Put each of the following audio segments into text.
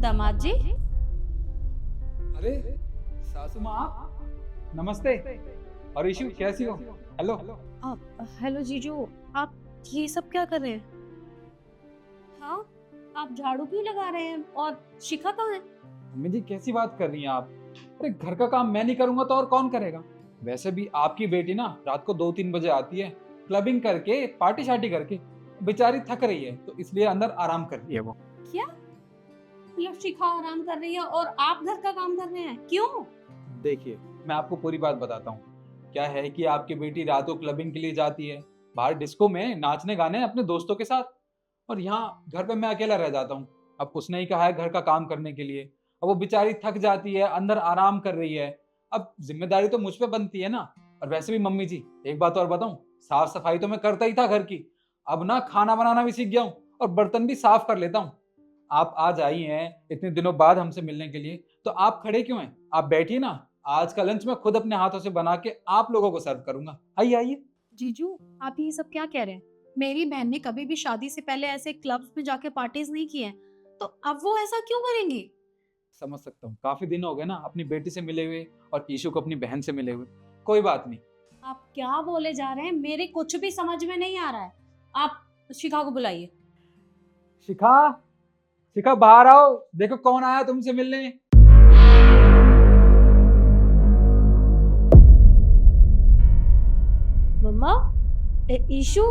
दामाद जी। अरे सासू माँ आप, नमस्ते। और इशू कैसी हो? हेलो। हेलो जीजू, आप ये सब क्या कर रहे हैं? हाँ, आप झाड़ू क्यों लगा रहे हैं? और शिखा कहाँ है? मम्मी जी कैसी बात कर रही हैं आप? अरे घर का काम मैं नहीं करूंगा तो और कौन करेगा? वैसे भी आपकी बेटी ना रात को 2-3 बजे आती है, क्लबिंग करके पार्टी शार्टी करके बेचारी थक रही है तो इसलिए अंदर आराम कर रही है वो। क्या मतलब शिखा आराम कर रही है और आप घर का काम कर रहे हैं? क्यों? देखिए मैं आपको पूरी बात बताता हूँ। क्या है कि आपकी बेटी रात को क्लबिंग के लिए जाती है, बाहर डिस्को में नाचने गाने अपने दोस्तों के साथ, और यहाँ घर पे मैं अकेला रह जाता हूँ। अब उसने ही कहा है घर का काम करने के लिए, अब वो बेचारी थक जाती है, अंदर आराम कर रही है। अब जिम्मेदारी तो मुझ पे बनती है ना। और वैसे भी मम्मी जी एक बात और बताऊं, साफ सफाई तो मैं करता ही था घर की, अब ना खाना बनाना भी सीख गया हूँ और बर्तन भी साफ कर लेता हूँ। आप आज आई हैं इतने दिनों बाद हमसे मिलने के लिए, तो आप खड़े क्यों हैं? आप बैठिए ना, आज का लंच मैं खुद अपने हाथों से बना के आप लोगों को सर्व करूंगा। आइए आइए। जीजू, आप ये सब क्या कह रहे हैं? मेरी बहन ने कभी भी शादी से पहले ऐसे क्लब्स में जाके पार्टीज नहीं की हैं, तो अब वो ऐसा क्यों करेंगी? समझ सकता हूँ, काफी दिन हो गए ना अपनी बेटी से मिले हुए और ईशू को अपनी बहन से मिले हुए। कोई बात नहीं। आप क्या बोले जा रहे हैं? मेरे कुछ भी समझ में नहीं आ रहा है। आप शिखा को बुलाइए। शिखा, शिखा बाहर आओ, देखो कौन आया तुमसे मिलने। मम्मा, ईशू,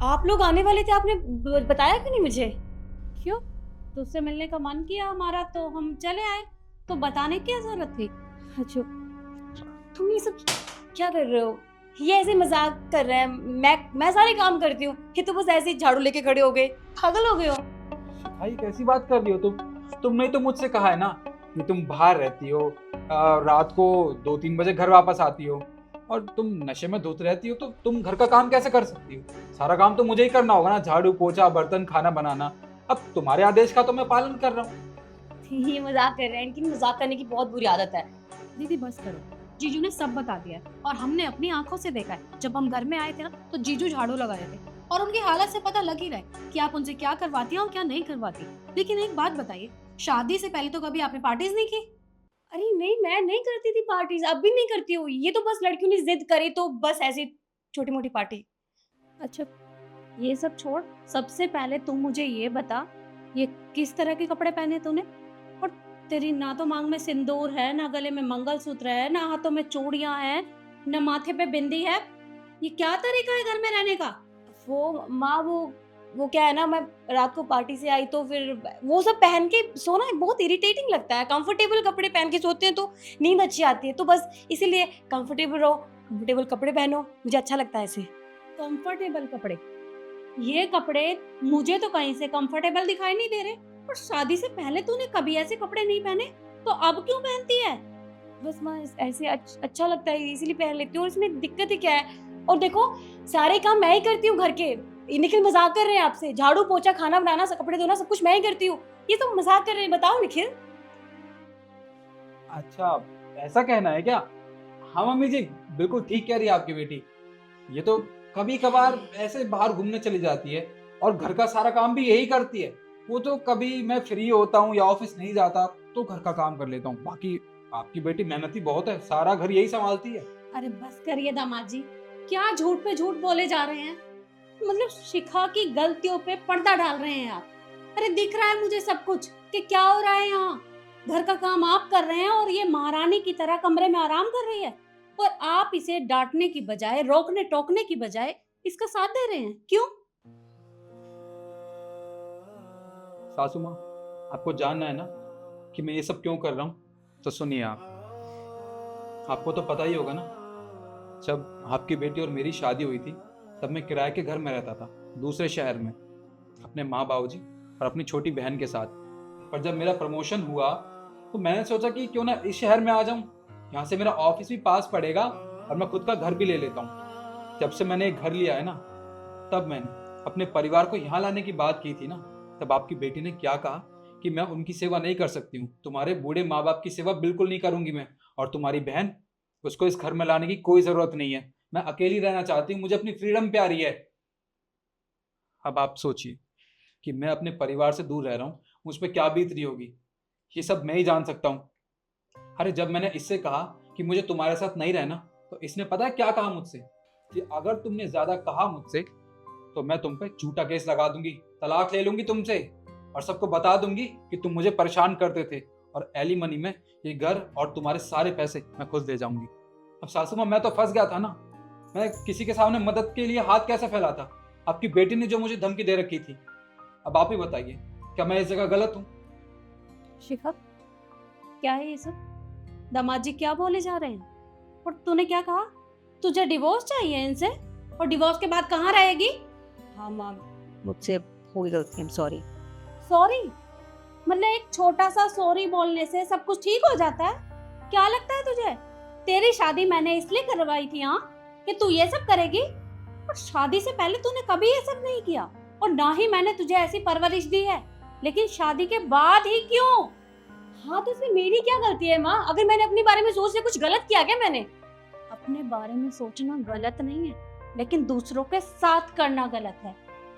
आप लोग आने वाले थे, आपने बताया क्यों नहीं मुझे? क्यों? तुझसे मिलने का मन किया हमारा तो हम चले आए, तो बताने की क्या जरूरत थी? अच्छा, तुम ये सब क्या कर रहे हो? ये ऐसे मजाक कर रहे हैं। मैं सारे काम करती हूँ, ये तो बस ऐसे ही झाड़ू लेके खड़े हो गए। पागल हो गए हो? भाई कैसी बात कर रही हो तुम? तुमने तो मुझसे कहा है ना कि तुम बाहर रहती हो, रात को 2-3 बजे घर वापस आती हो, और तुम नशे में धुत रहती हो, तो तुम घर का काम कैसे कर सकती हो? सारा काम तो मुझे ही करना होगा ना, झाड़ू पोछा बर्तन खाना बनाना। अब तुम्हारे आदेश का तो मैं पालन कर रहा हूँ। ये मजाक कर रहे हैं, इनकी मजाक करने की बहुत बुरी आदत है। दीदी बस करो, जीजू ने सब बता दिया है और हमने अपनी आंखों से देखा है। जब हम घर में आए थे ना, तो जीजू झाड़ू लगा रहे थे और उनकी हालत से पता लग ही रहा है कि आप उनसे क्या करवाती हैं और क्या नहीं करवाती। लेकिन एक बात बताइए, शादी से पहले तो कभी आपने पार्टीज नहीं की? अरे नहीं, मैं नहीं करती थी पार्टीज, अब भी नहीं करती हूँ। ये तो बस लड़कियों ने जिद करी तो बस ऐसी छोटी मोटी पार्टी। अच्छा, ये सब छोड़, सबसे पहले तुम मुझे ये बता, ये किस तरह के कपड़े पहने तूने? और तेरी ना तो मांग में सिंदूर है, ना गले में मंगलसूत्र है, ना हाथों में चूड़ियां हैं, ना माथे पे बिंदी है। ये क्या तरीका है घर में रहने का? वो माँ, वो क्या है ना, मैं रात को पार्टी से आई तो फिर वो सब पहन के सोना बहुत इरिटेटिंग लगता है। कंफर्टेबल कपड़े पहन के सोते हैं तो नींद अच्छी आती है, तो बस इसीलिए कंफर्टेबल रहो, कंफर्टेबल कपड़े पहनो, मुझे अच्छा लगता है ऐसे। कंफर्टेबल कपड़े? ये कपड़े मुझे तो कहीं से कंफर्टेबल दिखाई नहीं दे रहे। और शादी से पहले तूने कभी ऐसे कपड़े नहीं पहने, तो अब क्यों पहनती है? बस मैं ऐसे अच्छा लगता है इसीलिए पहन लेती हूँ। इसमें दिक्कत ही क्या है? और देखो, सारे काम मैं ही करती हूँ घर के। ये निखिल मजाक कर रहे हैं आपसे, झाड़ू पोछा खाना बनाना कपड़े धोना सब कुछ मैं ही करती हूँ। ये तो मजाक कर रहे हैं, बताओ निखिल। अच्छा, ऐसा कहना है क्या? हाँ मम्मी जी, बिल्कुल ठीक कह रही है आपकी बेटी। ये तो कभी कभार ऐसे बाहर घूमने चली जाती है और घर का सारा काम भी यही करती है। वो तो कभी मैं फ्री होता हूँ या ऑफिस नहीं जाता तो घर का काम कर लेता हूँ। बाकी आपकी बेटी मेहनती बहुत है, सारा घर यही संभालती है। अरे बस करिए दामाद जी, क्या झूठ पे झूठ बोले जा रहे हैं? मतलब शिखा की गलतियों पे पर्दा डाल रहे हैं आप। अरे दिख रहा है मुझे सब कुछ कि क्या हो रहा है यहाँ। घर का काम आप कर रहे हैं और ये महारानी की तरह कमरे में आराम कर रही है, और आप इसे डांटने की बजाय, रोकने टोकने की बजाय इसका साथ दे रहे हैं। क्यों? सासू माँ, आपको जानना है ना कि मैं ये सब क्यों कर रहा हूँ? तो सुनिए, आपको तो पता ही होगा ना, जब आपकी बेटी और मेरी शादी हुई थी तब मैं किराए के घर में रहता था, दूसरे शहर में, अपने माँ बाबूजी और अपनी छोटी बहन के साथ। पर जब मेरा प्रमोशन हुआ तो मैंने सोचा कि क्यों ना इस शहर में आ जाऊं, यहाँ से मेरा ऑफिस भी पास पड़ेगा और मैं खुद का घर भी ले लेता हूँ। जब से मैंने एक घर लिया है ना, तब मैंने अपने परिवार को यहाँ लाने की बात की थी ना, तब आपकी बेटी ने क्या कहा कि मैं उनकी सेवा नहीं कर सकती हूँ, तुम्हारे बूढ़े माँ बाप की सेवा बिल्कुल नहीं करूंगी मैं। और तुम्हारी बहन, उसको इस घर में लाने की कोई जरूरत नहीं है, मैं अकेली रहना चाहती हूँ, मुझे अपनी फ्रीडम प्यारी है। अब आप सोचिए कि मैं अपने परिवार से दूर रह रहा हूँ मुझ पे क्या बीत रही होगी, ये सब मैं ही जान सकता हूँ। अरे जब मैंने इससे कहा कि मुझे तुम्हारे साथ नहीं रहना, तो इसने पता है क्या कहा मुझसे, कि अगर तुमने ज्यादा कहा मुझसे तो मैं तुम पे झूठा केस लगा दूंगी, तलाक ले लूंगी तुमसे, और सबको बता दूंगी कि तुम मुझे परेशान करते थे, और एलिमनी में ये घर और तुम्हारे सारे पैसे मैं खुद ले जाऊंगी। अब सासू माँ, मैं तो फंस गया था ना, मैं किसी के सामने मदद के लिए हाथ कैसे फैलाता। आपकी बेटी ने जो मुझे धमकी दे रखी थी, अब आप ही बताइए, क्या मैं इस जगह गलत हूँ? शिखा, क्या है ये सब? दामाद जी क्या बोले जा रहे हैं? और तूने क्या कहा? तुझे डिवोर्स चाहिए इनसे? और डिवोर्स के बाद कहाँ रहेगी? हाँ माँ, मुझसे हो गई गलती, आई एम सॉरी। सॉरी? मतलब एक छोटा सा सॉरी बोलने से सब कुछ ठीक हो जाता है? क्या लगता है तुझे? तेरी शादी मैंने इसलिए करवाई थी हाँ, कि तू ये सब करेगी? और शादी से पहले तूने कभी ये सब नहीं किया, और ना ही मैंने तुझे ऐसी परवरिश दी है, लेकिन शादी के बाद ही क्यों? हाँ तो इसमें मेरी क्या गलती है माँ? अगर मैंने अपने बारे में सोच लिया, कुछ गलत किया क्या मैंने? अपने बारे में सोचना गलत नहीं है, लेकिन दूसरों के साथ करना गलत है।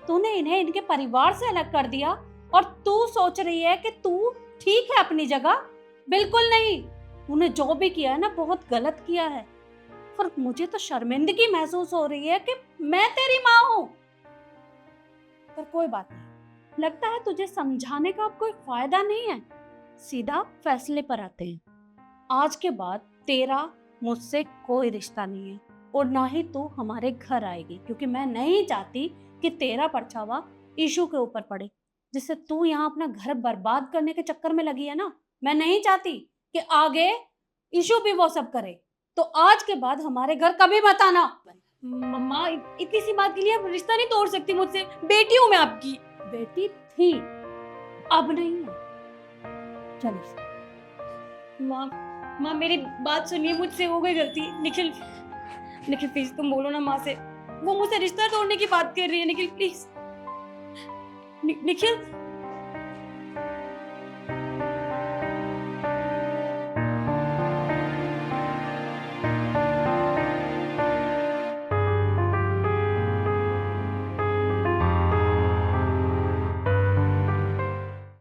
तूने इन्हें इनके परिवार से अलग कर दिया, और तू सोच रही है कि तू ठीक है अपनी जगह। बिल्कुल नहीं, तूने जो भी किया है ना बहुत गलत किया है। पर मुझे तो शर्मिंदगी महसूस हो रही है कि मैं तेरी माँ हूँ। पर कोई बात नहीं, लगता है तुझे समझाने का अब कोई फायदा नहीं है। सीधा फैसले पर आते हैं। आज के बाद तेरा मुझसे कोई रिश्ता नहीं है, और ना ही तू हमारे घर आएगी, क्योंकि मैं नहीं चाहती कि तेरा परछावा ईशू के ऊपर पड़े, जिससे तू यहाँ अपना घर बर्बाद करने के चक्कर में लगी है ना। मैं नहीं चाहती कि आगे ईशू भी वो सब करे। तो आज के बाद हमारे घर कभी मत आना। मम्मा, इतनी सी बात के लिए आप रिश्ता नहीं तोड़ सकती मुझसे। बेटी हूँ मैं आपकी। बेटी थी, अब नहीं है। चलिए माँ, मेरी बात सुनिए, मुझसे हो गई गलती। निखिल प्लीज तुम बोलो ना माँ से, वो मुझसे रिश्ता तोड़ने की बात कर रही है। निखिल प्लीज, निखिल